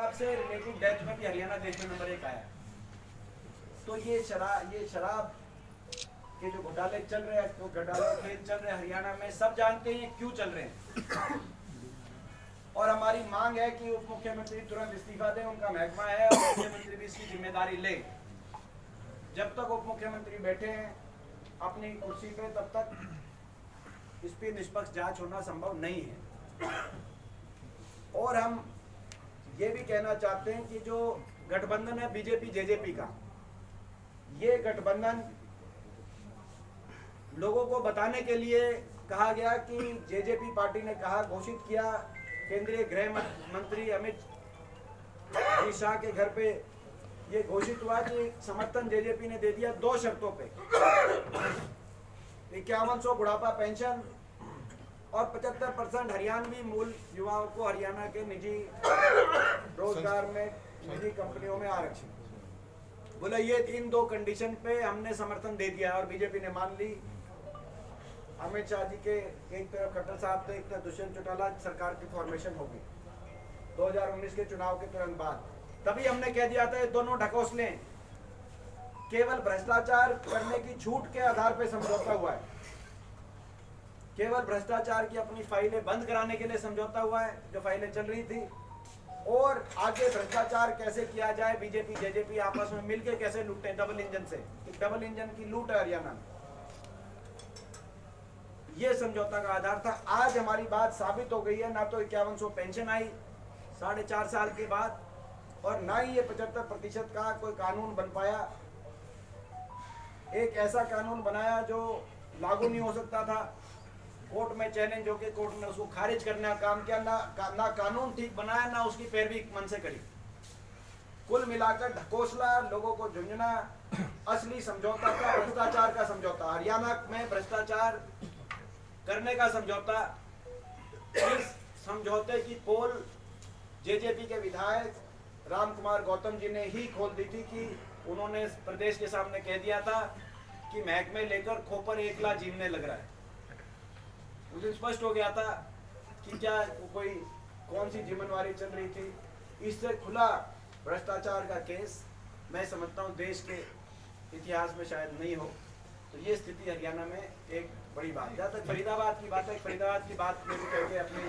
शराब से related death में भी हरियाणा देश में नंबर 1 आया। तो ये शराब के जो घोटाले चल रहे हैं, तो घोटाले खेल चल रहे हैं हरियाणा में, सब जानते हैं क्यों चल रहे हैं। और हमारी मांग है कि उप मुख्यमंत्री तुरंत इस्तीफा दें, उनका महकमा है, और मुख्यमंत्री भी इसकी जिम्मेदारी ले। जब तक उप मुख्यमंत्री बैठे हैं अपनी कुर्सी पे, तब तक इस पर निष्पक्ष जांच होना संभव नहीं है। और हम ये भी कहना चाहते हैं कि जो गठबंधन है बीजेपी जेजेपी का, ये गठबंधन लोगों को बताने के लिए कहा गया कि जेजेपी पार्टी ने कहा, घोषित किया, केंद्रीय गृह मंत्री अमित शाह के घर पे ये घोषित हुआ कि समर्थन जेजेपी ने दे दिया 2 शर्तों पे, 5100 बुढ़ापा पेंशन और 75% हरियाणवी मूल युवाओं को हरियाणा के निजी रोजगार में, निजी कंपनियों में आरक्षण। बोला ये इन 2 कंडीशन पे हमने समर्थन दे दिया और बीजेपी ने मान ली। अमित शाह जी के एक तरफ खट्टर साहब थे, एक तरफ दुष्यंत चौटाला, सरकार की फॉर्मेशन होगी 2019 के चुनाव के तुरंत बाद। तभी हमने कह दिया था ये दोनों ढकोसले केवल भ्रष्टाचार करने की छूट के आधार पर समझौता हुआ है, केवल भ्रष्टाचार की अपनी फाइलें बंद कराने के लिए समझौता हुआ है, जो फाइलें चल रही थी, और आगे भ्रष्टाचार कैसे किया जाए, बीजेपी जेजेपी आपस में मिलकर कैसे लूटे डबल इंजन से, डबल इंजन की लूट है हरियाणा में, ये समझौता का आधार था। आज हमारी बात साबित हो गई है, ना तो 5100 पेंशन आई 4.5 साल के बाद, और ना ही ये 75% का कोई कानून बन पाया। एक ऐसा कानून बनाया जो लागू नहीं हो सकता था, कोर्ट में चैलेंज होकर कोर्ट ने उसको खारिज करने का काम किया। ना कानून ठीक बनाया, ना उसकी पैरवी मन से करी। कुल मिलाकर ढकोसला, लोगों को झुंझुना, असली समझौता था भ्रष्टाचार का समझौता, हरियाणा में भ्रष्टाचार करने का समझौता। इस समझौते की पोल जेजेपी के विधायक राम कुमार गौतम जी ने ही खोल दी थी कि उन्होंने प्रदेश के सामने कह दिया था कि महकमे लेकर खोपर एकला जीवने लग रहा है। मुझे स्पष्ट हो गया था कि क्या कोई कौन सी जीवनवारी चल रही थी। इससे खुला भ्रष्टाचार का केस मैं समझता हूँ देश के इतिहास में शायद नहीं हो। तो ये स्थिति हरियाणा में एक बड़ी बात है। जहाँ तक फरीदाबाद की बात है, फरीदाबाद की बात में भी करके अपनी